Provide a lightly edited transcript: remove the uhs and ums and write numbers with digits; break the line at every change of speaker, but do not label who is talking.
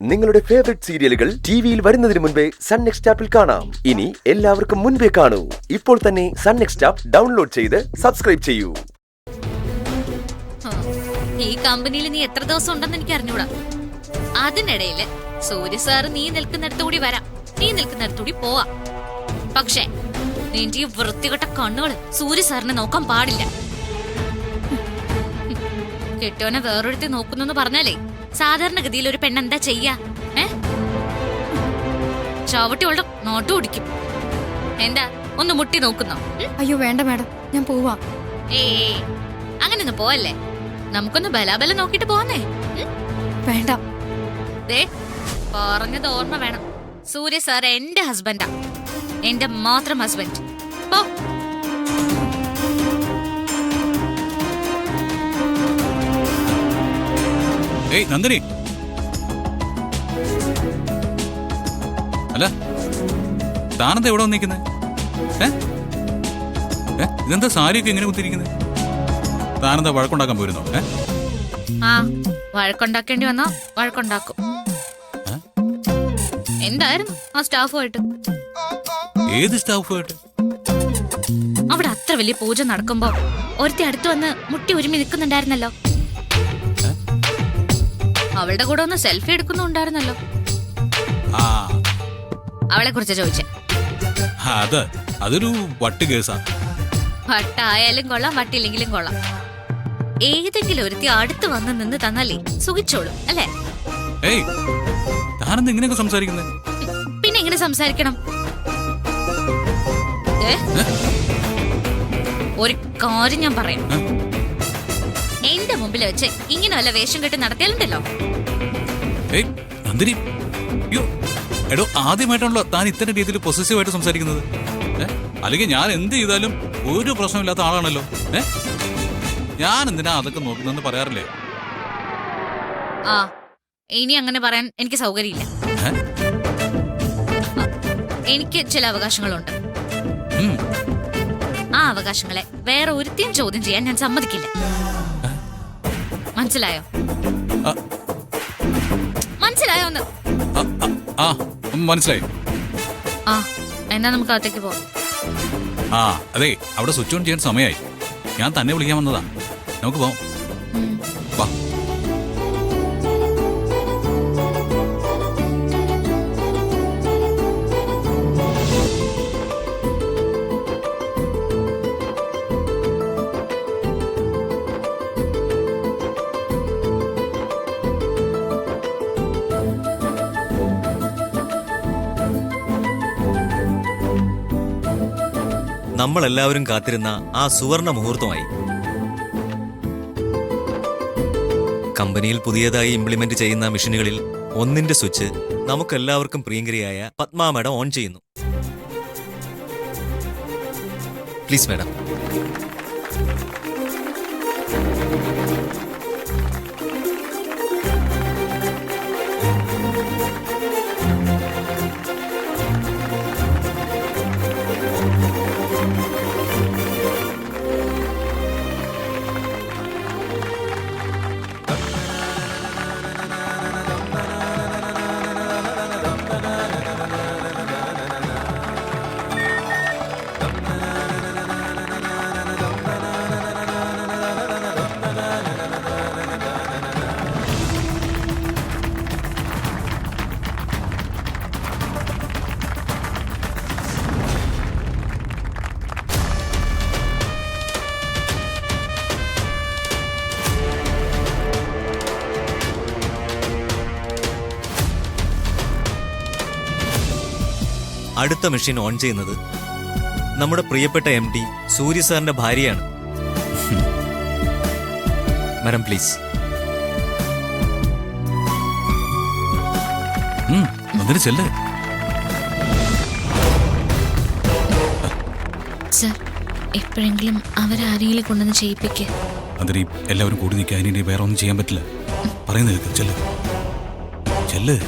നിങ്ങളുടെ ഫേവറേറ്റ് സീരിയലുകൾ ടിവിയിൽ വരുന്നതിന് മുൻപേ സൺ നെക്സ്റ്റ് ആപ്പിൽ കാണാം. ഇനി എല്ലാവർക്കും മുൻപേ കാണൂ. ഇപ്പോൾ തന്നെ സൺ നെക്സ്റ്റ് ആപ്പ് ഡൗൺലോഡ് ചെയ്ത് സബ്സ്ക്രൈബ് ചെയ്യൂ.
ഈ കമ്പനിയിൽ നീ എത്ര ദിവസം ഉണ്ടെന്ന് എനിക്ക് അറിഞ്ഞൂടാ. അതിനിടയില് സൂര്യ സാറ് നീ നിൽക്കുന്നിടത്തുകൂടി വരാം, നീ നിൽക്കുന്നിടത്തുകൂടി പോവാ. പക്ഷേ നിന്റെ ഈ വൃത്തികെട്ട കണ്ണുകള് സൂര്യ സാറിനെ നോക്കാൻ പാടില്ല. കെട്ടോനെ വേറൊരുത്തി നോക്കുന്നു പറഞ്ഞാലേ സാധാരണഗതിയിൽ ഒരു പെണ്ണെന്താ ചെയ്യാ? ചവിട്ടിയോളുടെ നോട്ട് ഓടിക്കും. എന്താ ഒന്ന് മുട്ടി നോക്കുന്നോ?
അയ്യോ വേണ്ട മാഡം, ഞാൻ പോവാ.
അങ്ങനൊന്നും പോവല്ലേ, നമുക്കൊന്ന് ബലാബല നോക്കിട്ട് പോന്നേ.
വേണ്ട.
ദേ പറഞ്ഞത് ഓർമ്മ വേണം, സൂര്യ സാർ എന്റെ ഹസ്ബൻഡാ, എന്റെ മാത്രം ഹസ്ബൻഡ്. പോ.
ഏയ് നന്ദിനി, അല്ല താനെന്താ എവിടെ വന്നിരിക്കുന്നത്? ഇതെന്താ സാരിയൊക്കെ എങ്ങനെ കുത്തിരിക്കുന്നത്? താനെന്താ വഴക്കുണ്ടാക്കാൻ പോയിരുന്നോ?
ആ വഴക്കുണ്ടാക്കേണ്ടി വന്നോ വഴക്കുണ്ടാക്കും. എന്തായിരുന്നു ആ സ്റ്റാഫുമായിട്ട്?
ഏത് സ്റ്റാഫുമായിട്ട്?
അവിടെ അത്ര വലിയ പൂജ നടക്കുമ്പോ ഒരുത്തി അടുത്ത് വന്ന് മുട്ടി ഒരുമി നിൽക്കുന്നുണ്ടായിരുന്നല്ലോ. അവളുടെ കൂടെ ഒന്ന് സെൽഫി എടുക്കുന്നുണ്ടായിരുന്നല്ലോ. അവളെ കുറിച്ച് ചോദിച്ചേ.
അതൊരു വട്ട് കേസാ.
വട്ടായാലും കൊള്ളാം, വട്ടില്ലെങ്കിലും കൊള്ളാം. ഏതെങ്കിലും ഒരുത്തി അടുത്ത് വന്ന് നിന്ന് തന്നാലേ സുഖിച്ചോളും അല്ലേ?
ഏയ് താനെന്താ ഇങ്ങനെയൊക്കെ സംസാരിക്കുന്നത്?
പിന്നെ എങ്ങനെ സംസാരിക്കണം? ഒരു കാര്യം ഞാൻ പറയാം, എന്റെ മുമ്പിൽ വെച്ച് ഇങ്ങനെ വല്ല വേഷം കെട്ടി നടത്തിയാലുണ്ടല്ലോ.
ഏയ് നന്ദിനി, എടോ ആദ്യമായിട്ടാണല്ലോ താൻ ഇത്തരം രീതിയിൽ പൊസസീവായിട്ട് സംസാരിക്കുന്നത്. അല്ലെങ്കിൽ ഞാൻ എന്ത് ചെയ്താലും ഒരു പ്രശ്നമില്ലാത്ത ആളാണല്ലോ. ഞാൻ എന്തിനാ അതൊക്കെ നോക്കുന്നതെന്ന് പറയാറില്ലേ?
ആ ഇനി അങ്ങനെ പറയാൻ എനിക്ക് സൗകര്യമില്ല. എനിക്ക് ചില അവകാശങ്ങളുണ്ട്. ആ അവകാശങ്ങളെ വേറെ ഒരുത്തിയും ചോദ്യം ചെയ്യാൻ ഞാൻ സമ്മതിക്കില്ല. മനസ്സിലായോ? മനസ്സിലായോ? ഒന്ന്
മനസ്സിലായി.
ആ എന്നാ നമുക്ക് അകത്തേക്ക് പോവാം.
അതെ, അവിടെ സ്വിച്ച് ഓൺ ചെയ്യാൻ സമയമായി. ഞാൻ തന്നെ വിളിക്കാൻ വന്നതാ. നമുക്ക് പോവാം. വാ.
നമ്മളെല്ലാവരും കാത്തിരുന്ന ആ സുവർണ മുഹൂർത്തമായി. കമ്പനിയിൽ പുതിയതായി ഇംപ്ലിമെന്റ് ചെയ്യുന്ന മെഷീനുകളിൽ ഒന്നിന്റെ സ്വിച്ച് നമുക്കെല്ലാവർക്കും പ്രിയങ്കരിയായ പത്മ മാഡം ഓൺ ചെയ്യുന്നു. Please madam. അടുത്ത മെഷീൻ ഓൺ ചെയ്യുന്നത് നമ്മുടെ പ്രിയപ്പെട്ട MD സൂര്യ സാറിന്റെ ഭാര്യയാണ്. Madam please.
സർ എപ്പോഴെങ്കിലും അവരാരെങ്കിലും കൊണ്ടുവന്ന് ചെയ്യിപ്പിക്കുക.
എല്ലാവരും കൂടി നിൽക്കാൻ വേറെ ഒന്നും ചെയ്യാൻ പറ്റില്ല. പറയുന്നത് ചെല്ല് ചെല്ല്.